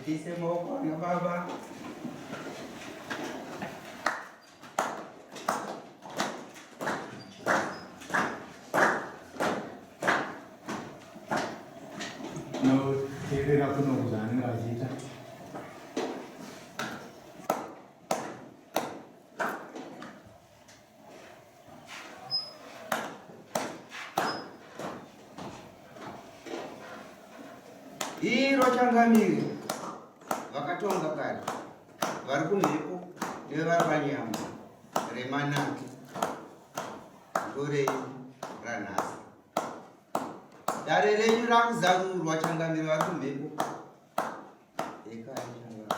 Dise maoko na baba. No, era kuno kuzana ngazita. Iro changamire vakatonga kare vari kumhepo nevari panyama remanaki ndorei ranhasi dare renyu rakuzarurwa changamire vari kumhepo ekari changamire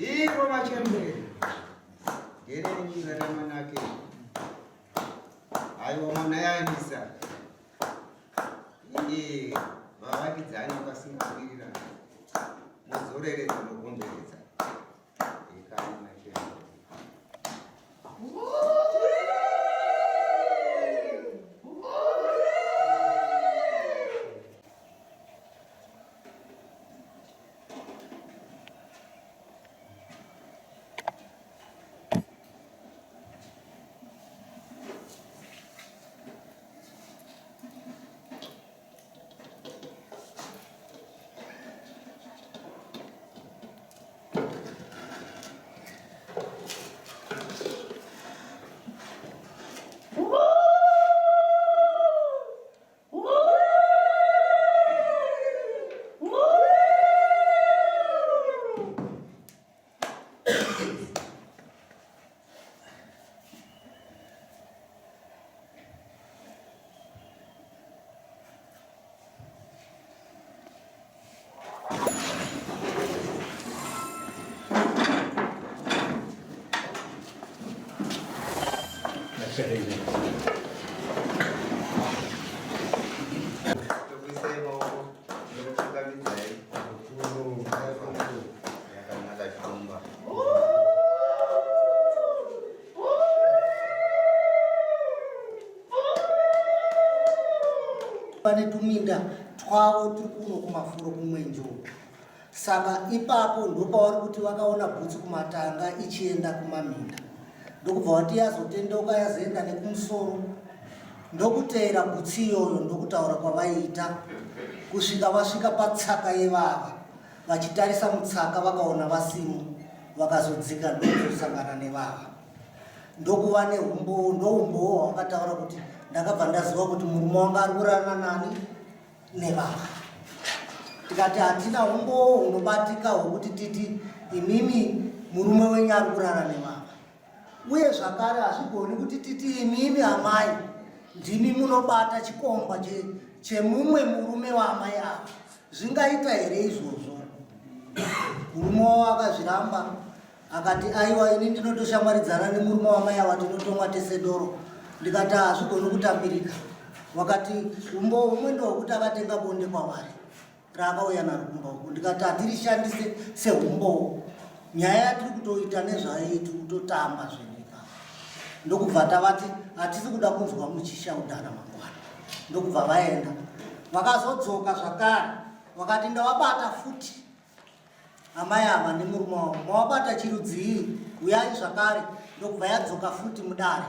iro machembere gerenyi remanake aiwa manayanisa iye vavakidzani vakasingapirira muzoreredza nokomberedza ekari machembere pane tuminda twavo turi kuno kumafuro kumwenjo. Saka ipapo ndopavari kuti vakaona bhutsi kumatanga ichienda kumaminda, ndokubva vati yazotendoka yazoenda nekumusoro, ndokuteera bhutsi iyoyo ndokutaura kwavaiita kusvika vasvika patsaka yevava. Vachitarisa mutsaka vakaona vasimu, vakazodzika ndokuzosangana nevava. Ndokuva neumbowo, ndoumbowo hwakataura kuti ndakabva ndaziva kuti murume wanga ari kurarana nani nevava. Tikati hatina umbowo hunobatika hwokuti titi imimi murume wenyu ari kurarana nevava. Uye zvakare hazvigoni kuti titi imimi amai ndimi munobata chikomba chemumwe murume waamai ava. Zvingaita here izvozvo? Murume wavo akazviramba akati aiwa ini ndinotoshamwaridzana nemurume wamai ava tinotomwa tese doro. Ndikati hazvigoni kutambirika. Wakati umbowo umwe ndohwokuti akatenga bonde kwavari raakauya naro kumba uku. Ndikati hatirishandise seumbowo, nyaya yatiri kutoita nezvayo tiri kutotamba zvenyika. Ndokubva tavati hatisi kuda kunzwa muchishaudhana mangwana. Ndokubva vaenda vakazodzoka zvakare vakati ndavabata futi amai ava nemurume wavo, mavabata chirudzii, uyai zvakare. Ndokubva yadzoka futi mudare.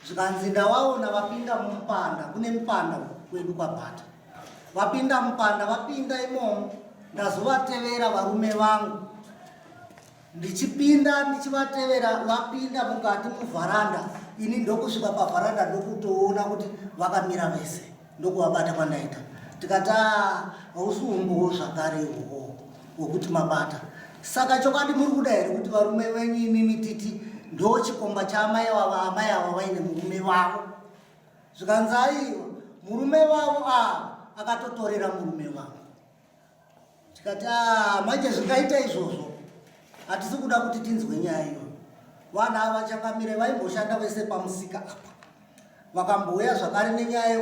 Zvikanzi ndavaona vapinda mumupanda, kune mupanda kwedu kwabhata. Vapinda mupanda, vapinda imomo, ndazovatevera varume vangu. Ndichipinda ndichivatevera vapinda mukati muvharanda. Ini ndokusvika pavharanda ndokutoona kuti vakamira vese, ndokuvabata kwandaita. Tikati hausi umbowo zvakare ihwohwo hwokuti mabata. Saka chokwadi muri kuda here kuti varume venyu imimi titi ndo chikomba chaamai ava, amai ava vaine murume wavo? Zvikanzi aiwa murume wavo akatotorera murume wavo. Tikati manje zvingaita izvozvo hatisi kuda kuti tinzwe nyaya iyo. Vanhu ava Changamire vaimboshanda vese pamusika apa. vakambouya zvakare nenyaya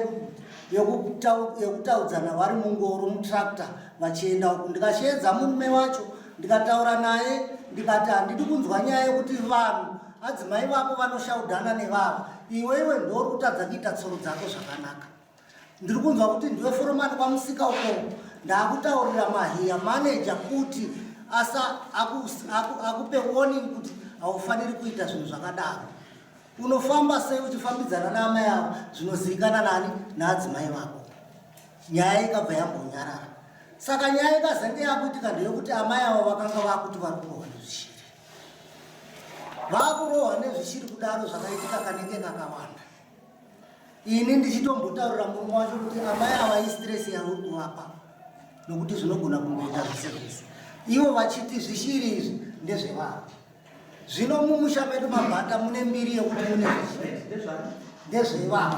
yekutaudzana vari mungoro mutractor vachienda uku. Ndikasheedza murume wacho ndikataura naye ndikati handidi kunzwa nyaya yekuti vanhu adzimai vako vanoshaudhana nevava, iwe ndori kutadza kuita tsoro dzako zvakanaka. Ndiri kunzwa kuti ndiwe foromani kwamusika uko, ndaakutaurira mahiya maneja kuti akupe warning kuti haufaniri kuita zvinhu zvakadaro. Unofamba sei uchifambidzana naamai avo zvinozivikanwa nani naadzimai vako. Nyaya ikabva yambonyarara. Saka nyaya ikazenge yakuitika ndeyekuti amai avo vakanga vakuti vari kurohwa nezvishiri. Vakurohwa nezvishiri kudaro zvakaitika kanenge kakawanda. Ini ndichitombotaurira murume wacho kuti amai ava istresi yauri kuvapa nokuti zvinogona kungoita zvisevisi. Ivo vachiti zvishiri izvi ndezvevavo. Zvino mumusha medu Mabhata mune mbiri yekuti mune ndezvevavo.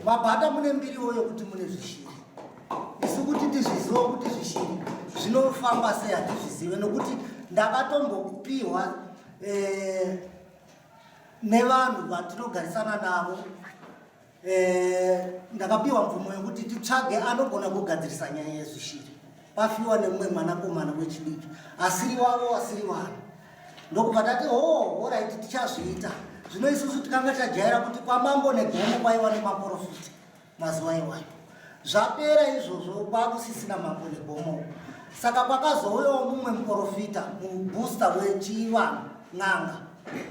Mabhata mune mbiriwo yokuti mune zvishiri. Isu kuti tizvizive kuti zvishiri zvinofamba sei hatizvizive, nokuti ndakatombopiwa nevanhu vatinogarisana navo, ndakapiwa mvumo yokuti titsvage anogona kugadzirisa nyaya yezvishiri. Pafiwa nemumwe mwanakomana wechidiki asiri wavo asiri vanhu. Ndokubva tati oraiti tichazviita. Zvino isusu tikanga tajaira kuti kwamambo negomo kwaiva nemaprofiti mazuva iwayo. Zvapera izvozvo kwakusisina mambo negomo. Saka kwakazouyawo mumwe muprofita mubooster wechivanhu n'anga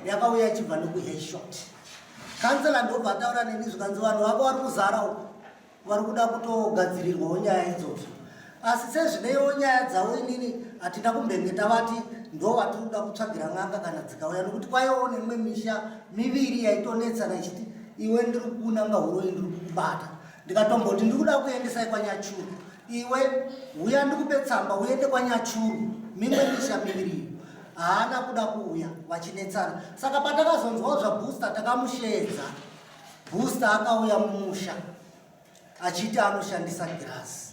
yakauya ichibva nekuheshot. Kansela ndobva taura neni zvikanzi vanhu vako vari kuzara uko vari kuda kutogadzirirwawo nyaya idzodzo. Asi sezvineiwo nyaya dzavo inini hatina kumbenge tavati ndo vatiri kuda kutsvagira n'anga kana dzikauya, nokuti kwaivawo nemimwe misha miviri yaitonetsana ichiti iwe ndiri kukunanga uroi ndiri kukubata. Ndikatomboti ndiri kuda kuendesai kwaNyachuru, iwe uya ndikupe tsamba uende kwaNyachuru. Mimwe misha miviri haana kuda kuuya vachinetsana. Saka patakazonzwawo zvabooster takamusheedza. Booster akauya mumusha achiti anoshandisa girasi.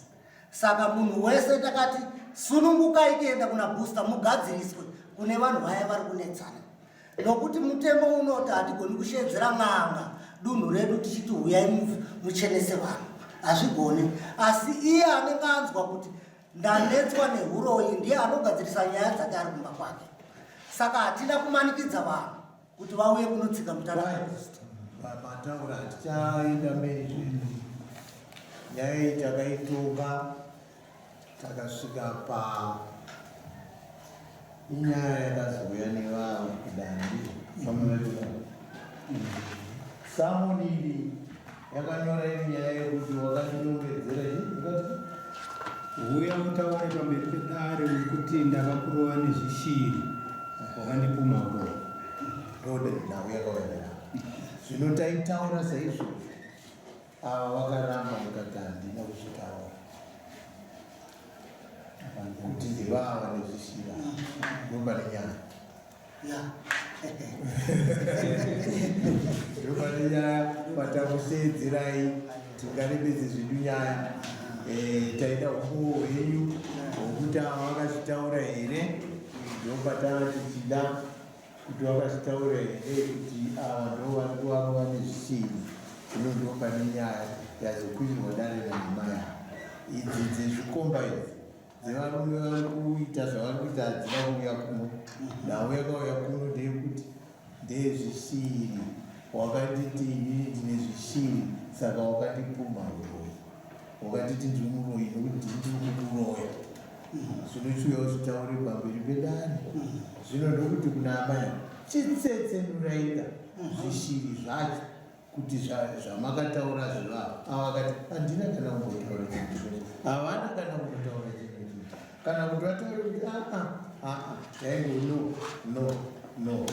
Saka munhu wese takati sunungukai kuenda kuna booster mugadziriswe kune vanhu vaya vari kunetsana. Nokuti mutemo unoti hatigoni kusheedzera n'anga dunhu redu tichiti huyai muchenese vanhu. Hazvigone. Asi iye anenge anzwa kuti ndanetswa nehuroi ndiye anogadzirisa nyaya dzake ari kumba kwake. Saka hatina kumanikidza vanhu kuti vauye kunotsika mutana. Mataura tichaenda mberi nyaya takaitonga takasvika inyaya yakazouya nevavo kudandi samonini yakanyora iri nyaya yekuti wakandinongedzera uya mutaure pamberi pedare wekuti ndakakurova nezvishiri wakandipuma ko rode nhau yakaenda zvino taitaura saizvo ava vakaramba mukati handina kuzvitaura kuti ndivava nezvishira ndomba nenyaya ndomba nenyaya patakuseedzerai tingarebedze zvedu nyaya taita ukuwo henyu hwokuti ava vakazvitaura here ndomba tava tichida kuti vakazvitaura here kuti ava ndo vari kuvarova nezvishiri. Zvino ndomba nenyaya yazokwirwa dare nanimaya idzi dzezvikomba idzi dzevarume vari kuita zvavari kuita hadzina kuuya kuno. Nhau yakauya kuno ndeyekuti ndeyezvishiri, wakanditi inini ndine zvishiri saka wakandipuma uroi, wakanditi ndiri muroi nokuti ndiri kukuroya. Zvinochiuyawo zvitaure pamberi pedare. Zvino ndokuti kuna amai chitsetsenuraira zvishiri zvacho kuti zvamakataura zvevavo. Ava vakati handina kana kumbotaura chinhu, havana kana kumbotaura chinhu, kana kuti vataure kuti yaingo no.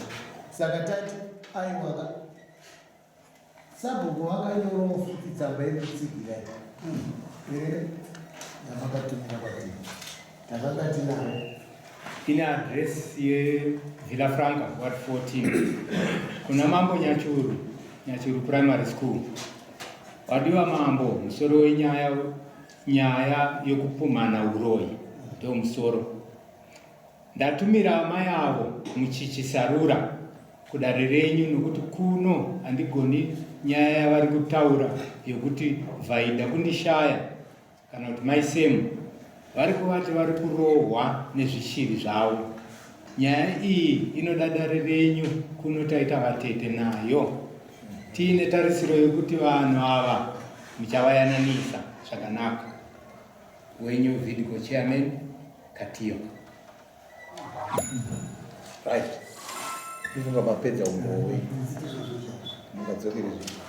Saka tati aiwaka sabhuku vakanyorawo futi tsamba yekutsigirai yamakatumira kwatiri takanga tinayo ine adress yeVilla Franca Ward 14 kuna Mambo Nyachuru Primary School. Wadiwa Mambo musoro wenyaya yokupumana uroi ndo musoro. Ndatumira amai avo muchichisarura kudare renyu, nokuti kuno handigoni nyaya yavari kutaura yokuti vhaida kundishaya kana kuti maisemu vari kuvati vari kurohwa nezvishiri zvavo. Nyaya iyi inoda dare renyu kuno taita vatete nayo, tiine tarisiro yokuti vanhu ava muchavayananisa zvakanaka. Wenyu Vidiko Chairman Katiyo. Right. Kufunga mapedza umbowe. Mukadzokere zvino.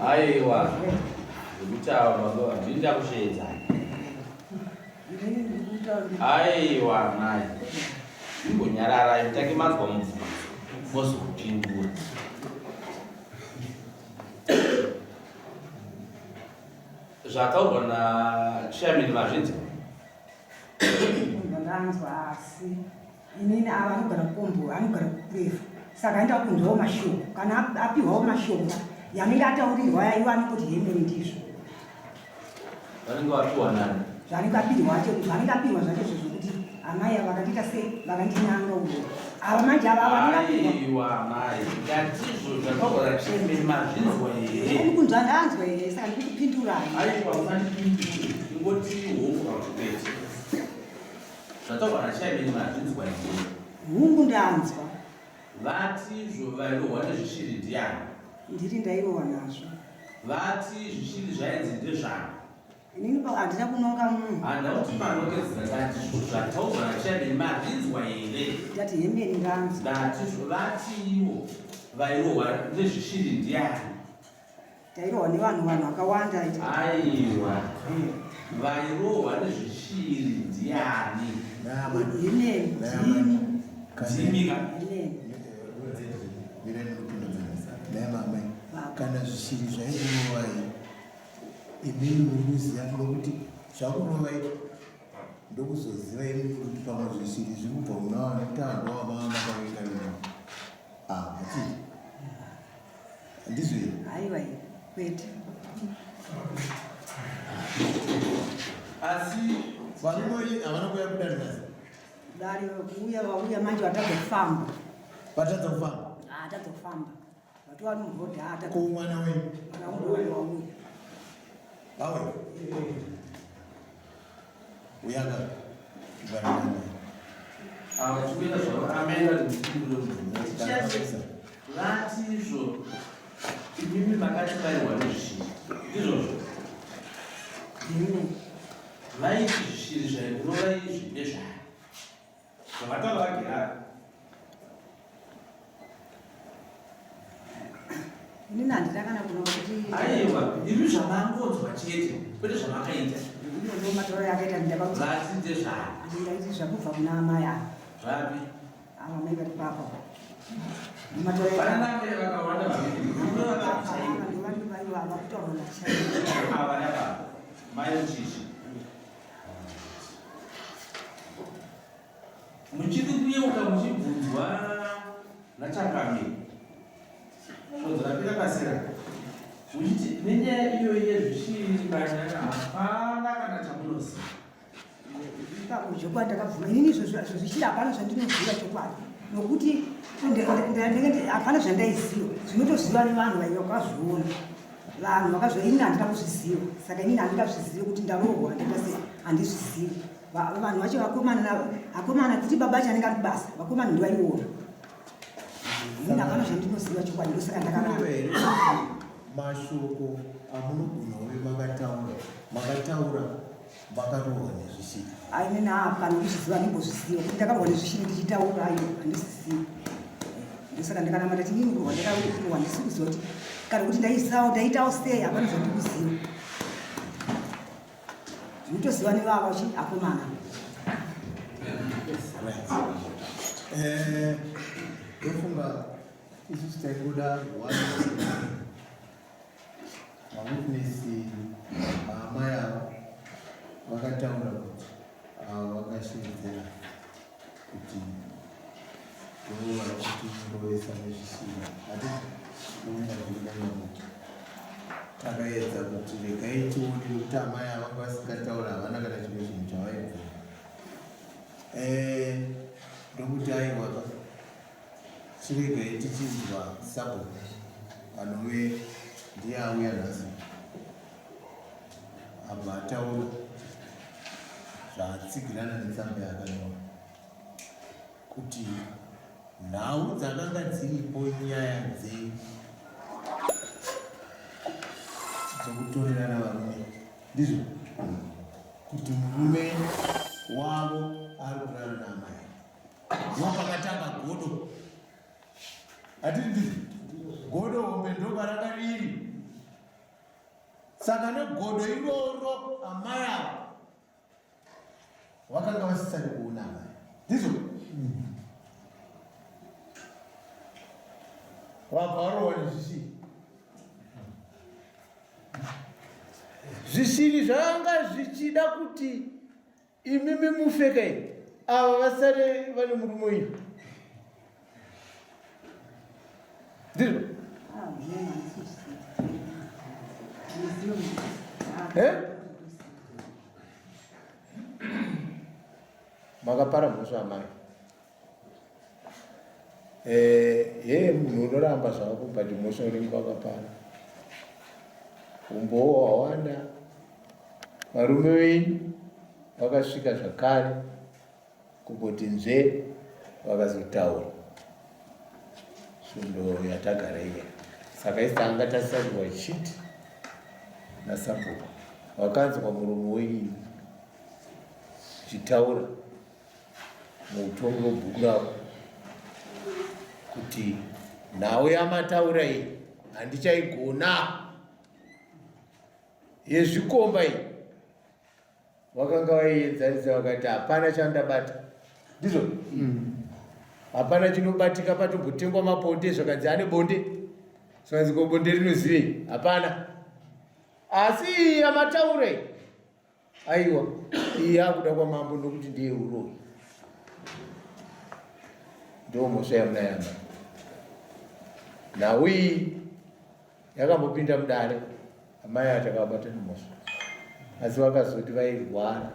Aiwa. Kuti awa mazuva ndinda kushedza. Aiwa mai. Imbonyarara itake mazwa mvura. Mozo kupindura. Zvataurwa na chairman mazvinzi. Ndanzwa asi inini ava anogara kukombo anogara kurefu saka aenda kunzwawo mashoko kana apihwawo mashoko yanenge ataurirwa yaiwani kuti hemeni ndizvo Vanenge vapiwa nani? zvanenge apirwa zvacho zvokuti amai ava vakandita sei vakandinanga uyo ava manje ava Aiwa mai. Ngatizvo zvataurwa na chairman mazvinzwa here. ani kunzwa ndanzwa here saka ndiri kupindurai. Aiwa usandipindure. Ingoti hongu vakupedza. Zvataurwa na chairman mazvinzwa here. Hungu ndanzwa. Vatizvo vairohwa nezvishiri ndiani? Ndiri ndairohwa nazvo. Vati zvishiri zvainzi ndezvani? Inini handina kunonga munhu. Handina kuti manongedzera ngatizvo zvataurwa na chairman mazvinzwa here. Ndati hemeni ndanzwa. Ngatizvo vatiwo vairohwa nezvishiri ndiani? Tairohwa nevanhu vakawanda. Aiwa. Vairohwa nezvishiri ndiani? Hemeni Dzimika. Kana zvishiri zvairohwai imini muruziya nokuti zvakurohwai ndokuzoziva imini kuti pamwe zvishiri zviri kubva muna vanotandwa vamamakaita ati handizvo here. Aiwa kwete. Asi vanoi havana kuuya kudanhasi Dari vauya manje vatadzofamba. vatadza kufamba Atadzofamba. Vatu vari murodhi koumwana wenyu wauya. awe uyaka kuganana chikwenda zvavakaenda nemupinduro vatizvo imimi makati vairwa nezvishiri ndizvozvo vaiti zvishiri zvairova izvi ndezvani zvavataura vagirara. Inini handina kana kunonga kuti Aiwa, imi zvamangonzwa chete kwete zvamakaita. ndo matauro yakaita ndakakuti Vati ndezvani? ndaiti zvakubva kuna amai ava. Zvapi? Ava mai vari papa. Matauro Vananamai vakawanda vaviri. ava kutaura nachaii. Ava nababa. Mai muchichi. Muchiri kuyeuka muchibvunzwa nachakame. Zvodzorapira pasera. Muchiti nenyaya iyoyi yezvishiri kana hapana kana chamunoziva. Chokwadi ndakabvuma inini zvichiri hapana zvandinoziva chokwadi nokuti hapana zvandaiziva zvinotoziva nevanhu vaiva vakazviona vanhu vakazvoinini handina kuzviziva saka inini handingazvizive kuti ndarohwa ndikase handizvizivi vanhu vacho vakomana kuti baba acho anenge ari kubasa vakomana ndivaiona inini hapana zvandinoziva chokwadi ndosaka ndakaramba mashoko amunogona kuve makataura vakarohwa nezvishiri ainini hapana kuzviziva ndimbozviziva kuti ndakarohwa nezvishiri ndichitaura ayo handizvizivi ndosaka ndakaramba ndati inini kurohwa ndakarohwa ndisi kuziva kuti kana kuti ndaitawo sei hapana zvandikuziva zvinotoziva nevava chi akomana ndofunga isusu taibuda mawitnesi amai ava vakataura kuti vakashedzera kuti ndovari kuti rovesa nezvisiri ati kuona kuti takaedza kuti regai tione kuti amai ava vasikataura havana kana chimwe chinhu chavaibvuma. Ndokuti aiwaka chiregai tichinzwa Sabo anove ndiye auya nhasi abva ataura zvaatsigirana netsamba yakanyorwa kuti nhau dzakanga dziripo nyaya dzokutorerana varume ndizvo kuti murume wavo ari kurara naamai ndopakatanga godo. Hatiti ndizvo godo hombe ndoparanga riri. Saka negodo iroro amai ava vakanga vasisani kuona amai ndizvo vabva varohwa nezvisiri. Zvisiri zvanga zvichida kuti imimi mufeka ini ava vasare vane murume uyu ndizvo. Makapara mhosva amai. Munhu unoramba zvako but mhosva unenge wakapara. Umbowo hwawanda varume venyu vakasvika zvakare kumboti nzve vakazotaura shundo yatagara iya. Saka isanga tasarirwa chiti naSabhuku wakanzwa muromo wenyu chitaura muutongi hwebhuku ravo kuti nhau yamataura iyi handichaigona yezvikomba iyi. Vakanga vaiedzaridza vakati hapana chandabata ndizvo. Hapana chinobatika patombotengwa maponde zvakanzi ane bonde zvakanzi ko bonde rinozivei hapana. Asi yamataura iyi aiwa iyi yakuda kwamambo nokuti ndiye uroyi. Ndo mhosva yamuna yamba. Nhau iyi yakambopinda mudare amai atakabata nemhosva asi vakazoti vairwara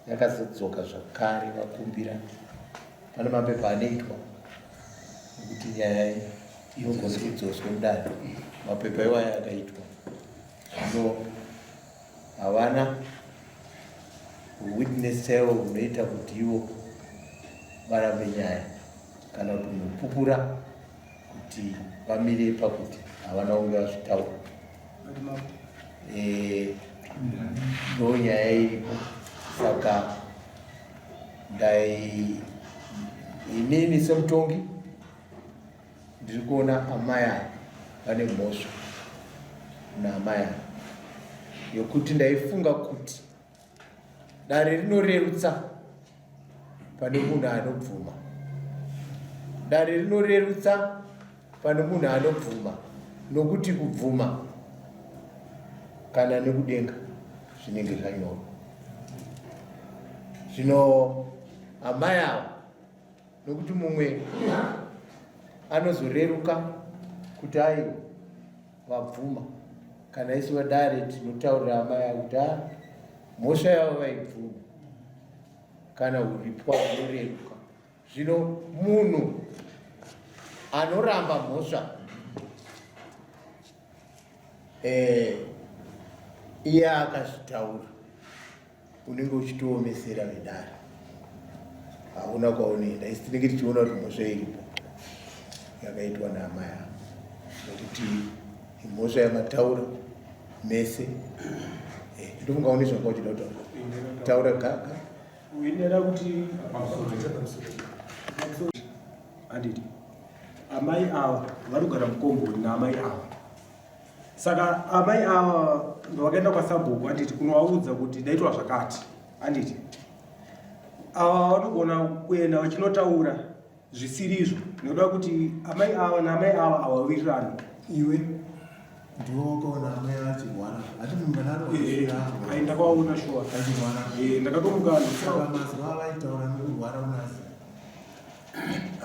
yakazodzoka zvakare vakumbira. Pane mapepa anoitwa ekuti nyaya inogona kudzoswa mudare. Mapepa iwaya akaitwa zvino havana witness chaiwo hunoita kuti ivo varambe nyaya kana kuti mupupura kuti vamire pakuti havana kunge vazvitaura. Ndo nyaya iripo. Saka inini semutongi ndiri kuona amai aya vane mhosva naamai aya yokuti ndaifunga kuti dare rinorerutsa pane munhu anobvuma. Dare rinorerutsa pane munhu anobvuma nokuti kubvuma kana nekudenga zvinenge zvanyorwa. Zvino amai ava nokuti mumwe anozoreruka kuti aiwa vabvuma kana isiwa dare tinotaurira amai ava kuti mhosva yavo vaibvuma kana uripwa hunoreruka. Zvino munhu anoramba mhosva iye akazvitaura unenge uchitoomesera vedare hauna kwaunoenda. Isi tinenge tichiona kuti mhosva iripo yakaitwa naamai avo nokuti imhosva yamataura mese. Ndomungaone zvanga uchida kutaura gaga uinera kuti handiti amai ava varikugara mukomboni naamai ava. Saka amai ava vakaenda kwaSabhuku handiti kunovaudza kuti ndaitwa zvakati handiti ava vanogona kuenda vachinotaura zvisirizvo. Ndinoda kuti amai ava naamai ava havawirirani. Iwe ndiwo wakaona amai vachirwara hati mumbanaro ndakaona shuwa achirwara ndakatomugana saka mazuva avaitaura nekurwara unasi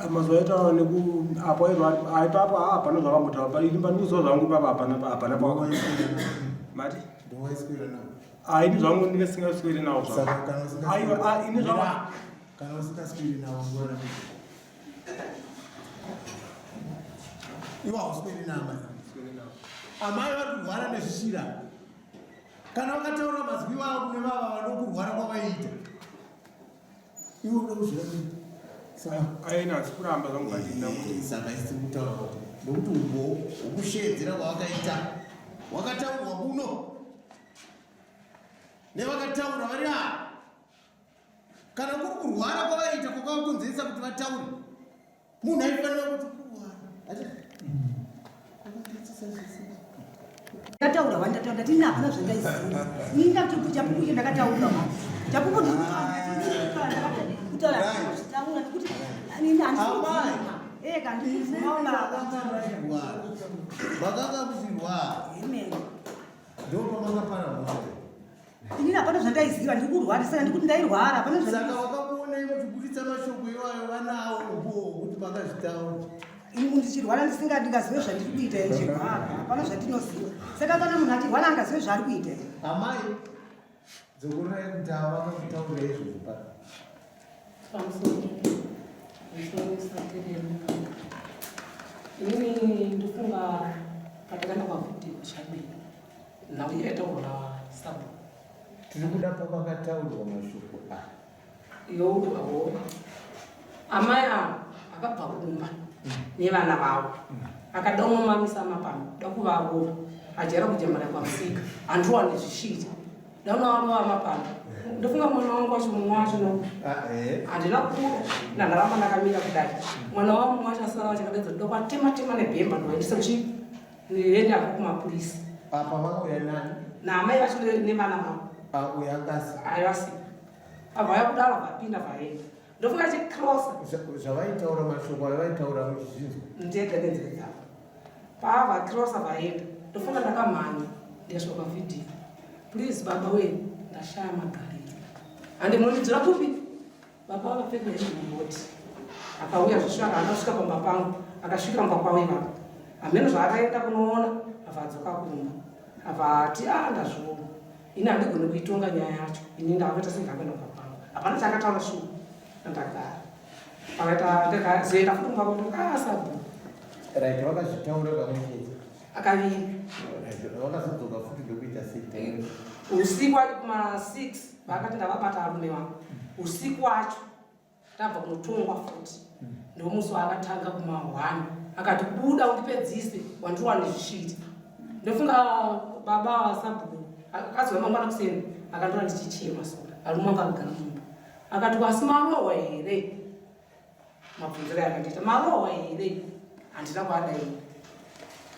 mazuva etaura neku apo aipapo hapana zvakambotaura imbanduzo zvangu ipapo hapana pako mati ndowaiswera nawo ini zvangu ndine singasweri nawo saka ini zvangu kana usingasweri nawo ngora iwa hausweri nama amai vari kurwara nezvishira kana vakataura mazwi vavo kune vava vanokurwara kwavaita iwe uda kuzviramira aina asi kuramba zvangu vatindamuti saka isi kutaura kuti nokuti umbo hwokushedzera kwavakaita wakataurwa kuno nevakataura vari kana kuri kurwara kwavaita kwakavakonzeresa kuti vataure munhu aifanira kuti kurwara ndataura wandataura tini hapana zvandaisiya inda kuti chapupu chandakataura chapupu kutaura nekuti ini handisikuziva ega ndikuzivaona vakanga kuchirwara emene ndopamangapara mose inini hapana zvandaiziva ndiri kurwara saka ndikuti ndairwara hapana saka wakakuonai muchigurisa mashoko iwayo vanawo upo kuti makazvitaura ini ndichirwara ndingazive zvandiri kuita ndichirwara hapana zvandinoziva saka kana munhu achirwara angazive zvaari kuita amai dzokurai kuti ava vakakutaura izvozvo pa inini ndofunga patakaenda kwavhidhiyo chameni nhau yaitaurwa sabo tiri kuda pavakataurwa mashoko aya iwo amai avo akabva kumba nevana vavo akada umomamisa mapano da kuvavova ajera kujemera kwamusika handiwane zvishita daunavarova mapano ndofunga mwana wangu wacho mumwe wacho no handina kuda ndandaramba ndakamira kudai mwana wavo mumwe wacho asara wachakadedza doko atema nebhemba ndovaendisa kuchiende ako kumapurisa apa vakauya nani naamai vacho nevana vavo uya ngasi aivasipa abvaya kudaro vapinda vaenda ndofunga chikrosa zvavaitaura mashoko ayo vaitaura muchizvinzwa ndega nenzeve dzavo pava krosa vaenda ndofunga ndakamhanya ndikasvika pavhidhiyo please baba wenu ndashaya magariro handimundidzira kupi baba vakapfeka nezvimumoti akauya zvisvara akasvika pamba pangu akasvika mba kwawe vapa hamene zvaakaenda kunoona abva adzoka kumba abva ati ndazviona ini handigoni kuitonga nyaya yacho ini ndakaita sengapenda mba pangu hapana chakataura shuku ndakagara akaita futi kumba kuti sabhuku right vakazvitaura kamwechete akaviri vakazodzoka futi ndokuita sei usiku ari kuma6 vakati ndavabata arume vangu usiku wacho tabva kunotongwa futi ndomusi waakatanga kuma1 akati buda undipedzise wandiwane zvishita ndofunga baba wasabhuku akazoa mangwana kuseni akandora ndichichema sora arume anga agara mumba akati wasi marohwa here mabvunziro akandiita marohwa here handina kuada here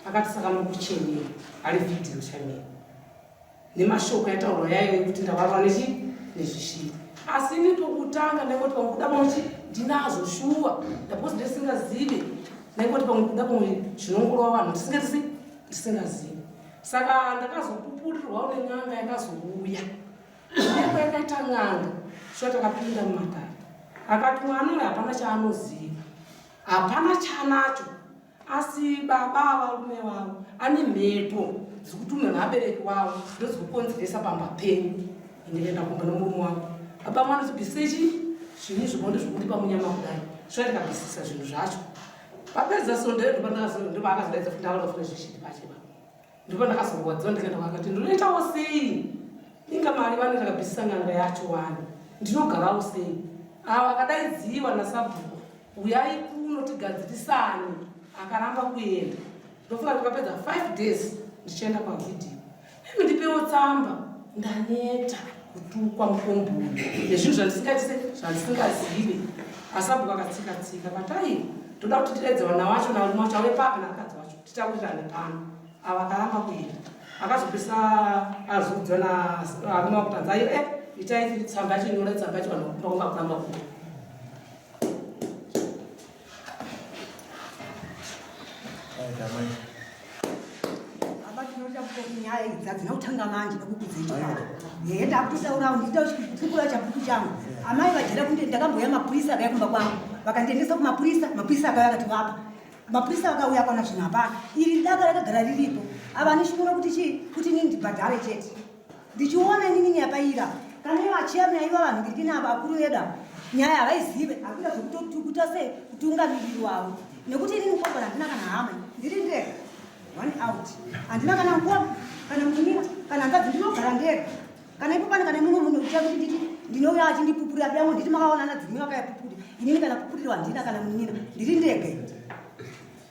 akati saka nokuchemera ari vhidhiyo chamera nemashoko yataurwa yayo yekuti ndavarwa nezvishita asi ini pokutanga ndaingoti pamwe kuda pamwe ndinazvo shuwa ndapozi ndisingazive ndaingoti pamwe kuda pamwe zvinongorwa vanhu ndisingazive saka ndakazopupurirwawo nenyanga yakazouya ndipo yakaita n'anga shuwa takapinda mumakare akati mwana uyu hapana chaanoziva hapana chaanacho asi baba varume vavo ane mhepo dzikuti munhu abereki wavo ndozikukonzeresa pamba penyu indikaenda kumba nomurume wavo baba mwana zibhisechi zvinhu zvibonde zvikuti pamunyama kudai shuwa ndikabhisisa zvinhu zvacho papedza sondero ndipo akazodaidza kuti ndavaura fune zvishiti pacheba ndipo ndakazorwadziwa ndikaenda kwakati ndinoitawo sei inga mari vane ndakabhisisa n'anga yacho wani ndinogarawo sei ava akadaidziwa nasabhuku uyai kuno tigadzirisane akaramba kuenda ndofunga ndikapedza 5 days ndichienda pavhidhiyo imi ndipewo tsamba ndaneta kutukwa mukombuni nezvinhu zvandisingazive asabhuku akatsika patai toda kuti tiedze vana vacho narume wacho ave papi naakadzi vacho titakurirane pano ava akaramba kuenda akazopisa azodzwa narume wakutanzai itai tsamba yacho nyora tsamba yacho vanhu vakumba kuramba kuda nyaya idzi hadzina kutanga manje ndakukudzei ndakutitaurawo ndichida kuchipupura chabhuku changu amai vajira kunde ndakamboya mapurisa akauya kumba kwangu vakandiendesa kumapurisa, mapurisa akauya akati vapa, mapurisa vakauya kwaona zvinhu hapana. Iri daka rakagara riripo, ava nishuvira kuti chii, kuti nini ndibhadhare chete. Ndichiona inini nyapaira kana ivo achiyamira iva vanhu ndiri navo akuru vedu ava nyaya havaizive akuita zvekutotukuta sei kutungamiriri wavo nekuti inini mukomana handina kana hama ndiri ndega one out handina kana mukoma kana munina kana hanzvadzi ndinogara ndega kana ipo pane kana mumwe munhu uchiya kuti nditi ndinouya achindipupurira dangu nditi makaona ana dzimwe vakayapupurira inini kana pupurirwa handina kana munina ndiri ndega.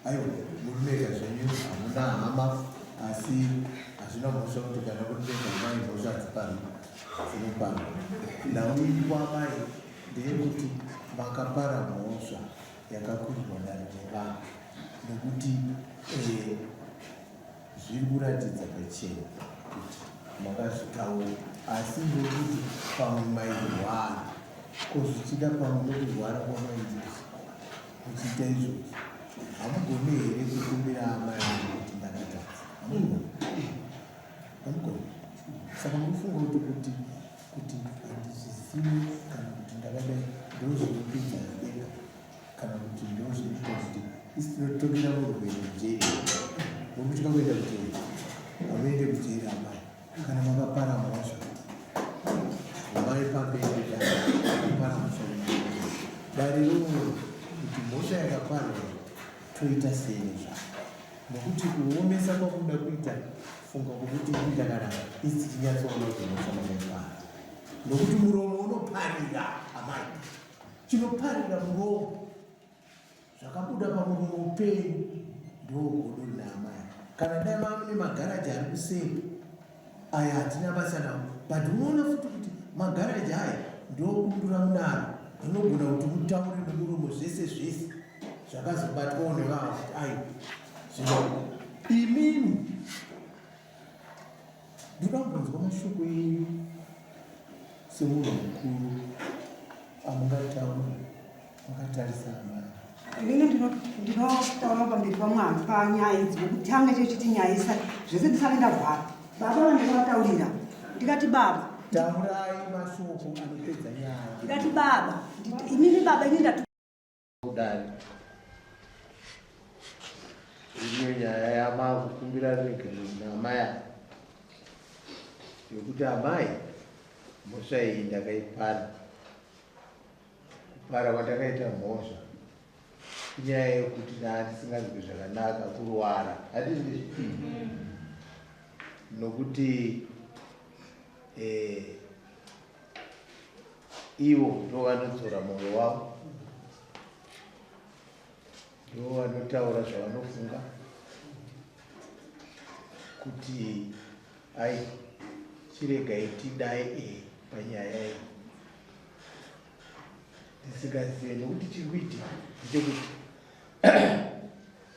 Aiwa murumeka zvenyu hamuna hama asi hazvina mhosva kuti kana kuti ndezvamai mhosva dzipano dzinopano ndauitwa mai ndeyekuti makapara mhosva yakakurirwa narinevana nekuti zviri kuratidza pachena kuti makazvitaura asi ndokuti pamwe mairwara kozvichida pamwe nokurwara kwamaindisi muchiita izvozvi hamugoni here kukumbira amai angu kuti ndakatadza hamugoni saka mufunga kuti handizvizivi kana kuti ndakadai ndozvinopinza denga kana kuti ndozvinoita kuti isitinotomira munhu kuenda mujeri nokutya kuenda mujeri hamuende mujeri amai kana makapara mhosva amai pamberi akapara mhosva dare rimwe kuti mhosva yakaparwa toita sei nezvavo nokuti kuomesa kwakuda kuita funga kwokuti ndakara isi chinyatsoona kuti mhosva makaipara nokuti muromo unoparira amai chinoparira muromo zvakabuda pamuromo upenyu ndogodo rina amai kana dai mamune magaraji ari kusemba aya hatina basa nawo but unoona futi kuti magaraji aya ndokundura munaro rinogona kuti mutaure nemuromo zvese zvese zvakazobatwawo nevavo kuti ai zvino imini ndikambonzwa mashoko enyu semunhu mukuru amungataura makatarisa amai inini ndinotaura pamberi pamwari panyaya idzi wokutanga chechiti nyaya isa zvese ndisati ndavhara baba vandikavataurira ndikati baba taurai mashoko anopedza nyaya ndikati baba inini baba ini kudari iriyo nyaya yamakukumbira regerero naamai yokuti amai mhosva iyi ndakaipara kupara kwandakaita mhosva inyaya yekuti ndaandisingazwi zvakanaka kurwara hatisi ndizvipini nokuti ivo ndo vanodzora mwoyo wavo ndo vanotaura zvavanofunga kuti ai chiregai tidai panyaya iyi ndisingazive nokuti chiri kuitika ndechekuti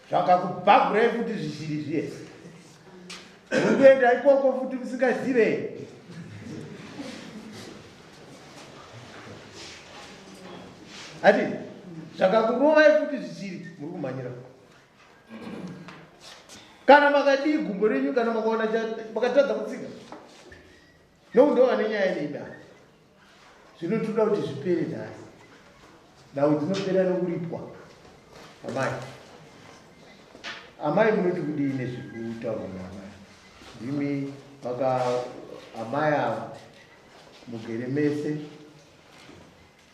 zvakakubhagurai futi zvishiri zviye mukuenda ikoko futi musingazive hati zvakakurovai futi zvichiri muri kumhanyira kana makadii gumbo renyu kana makaona makatadza kutsika noundova nenyaya neina zvinotoda kuti zvipere nhasi nhau dzinopera nokuripwa amai amai munoti kudii nezvekutaurwa naamai ndimi amai ava mugere mese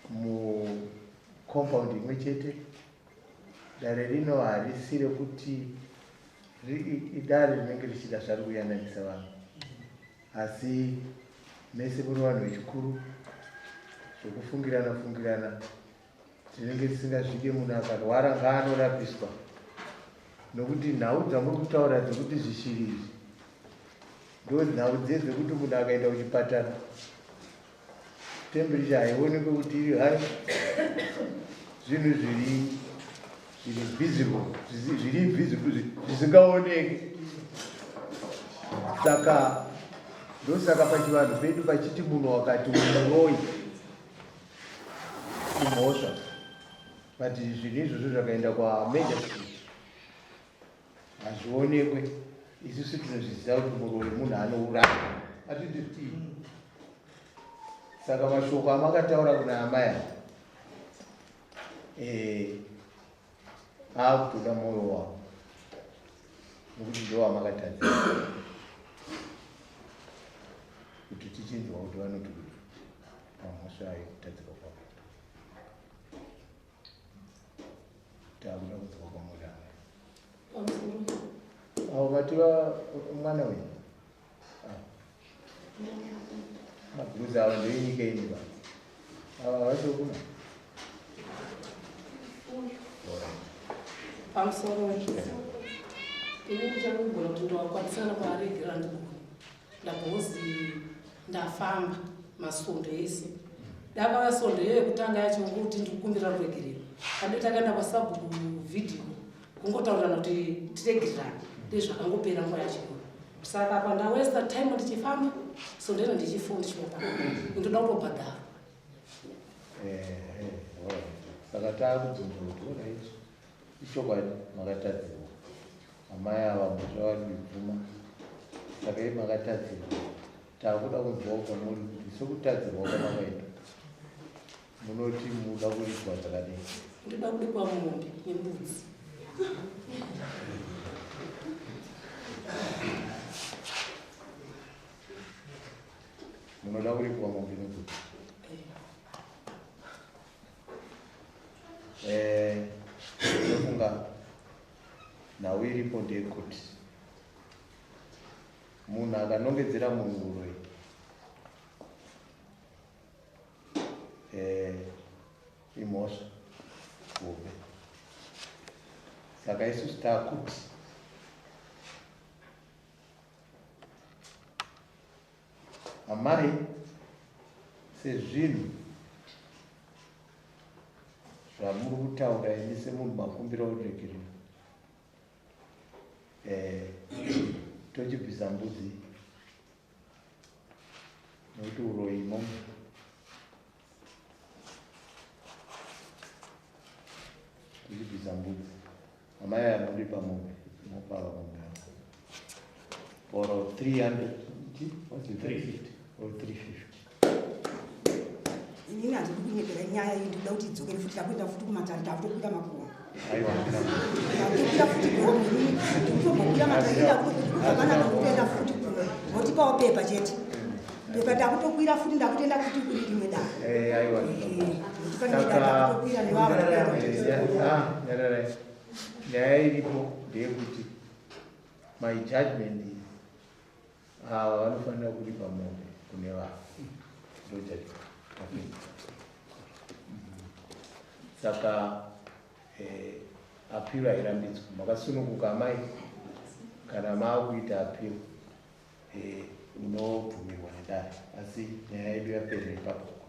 mukompaundi imwe chete dare rino harisi rekuti idare rinenge richida zvari kuyananisa vanhu asi mese muri vanhu vechikuru zvokufungirana tinenge tisingazvide munhu akarwara ngaanorapiswa nokuti nhau dzamuri kutaura dzekuti zvishiri izvi ndo nhau dzedzekuti munhu akaenda kuchipatara tembericha haionekwe kuti iri hai zvinhu zviri visible zvisingaoneke saka ndosaka pachivanhu pedu pachiti munhu wakati umuroi kumhosva but zvinhu izvozvo zvakaenda kwameja street hazvionekwe isusu tinozviziva kuti muroi munhu anouraya hatiti tii Saka mashoko amakataura kuna amai akutoda mwoyo wavo nokuti ndo wamakatadzira kuti tichinzwa kuti vanoti kuti pamhosva yekutadzika kwavo takuda kunzwa kwamuri avo vativa mwana wenyu mabhuzi ava ndoinyika ini va ava vachokuna pamusoro ini ndichakugona kuti ndowakwanisana kwaregera ndikuni ndabhozi ndafamba masondo ese dakava sondo iyoyo kutanga yacho ngokuti ndikukumbira kuregerera ande takaenda pasabhuku vhidhiyo kungotaurirana kuti tiregererane ndezvakangopera nguva yacho saka pandawesta time ndichifamba sondo ino ndichifunda chipopa ndoda kutobhadhara saka taakubvunza kuti orit ishokwadi makatadzirwa amai ava mhosva vari kuibvuma saka i makatadzirwa taakuda kunzwawo kwamuri kuti sokutadzirwa kwamakaita munoti muda kuripwa dzakadii ndoda kuripwa mombe nembudzi munoda kuripwa mombe nembudzi ndofunga nhau iripo ndeyekuti munhu akanongedzera munhu uroi imhosva hombe saka isusu taakuti amai sezvinhu zvamuri kutaura ini semunhu makumbira kuregerera tochibvisa mbudzi nokuti uroi mombe tochibvisa mbudzi amai anoripa mombe inopava mombe oro 300 what's it 350 or 350 inini handidi kunyepera nyaya iyi ndikuda kuti idzokere futi takuenda futi kumatari takutokwira makomo takutokwira futi gomo inini ndikutobokwira matari ndakutokuakanaka kutoenda futi kuno votipawo pepa chete pepa takutokwira futi ndakutoenda futi kuri rimwe dare takutokwira nevava nyaya iripo ndeyekuti my judgment is ava vanofanira kuripa mombe kune vanhu ndojudgment saka apiro hairambidzwa makasununguka amai kana maakuita apiro unobvumirwa nedare asi nyaya yedu yaperera ipapo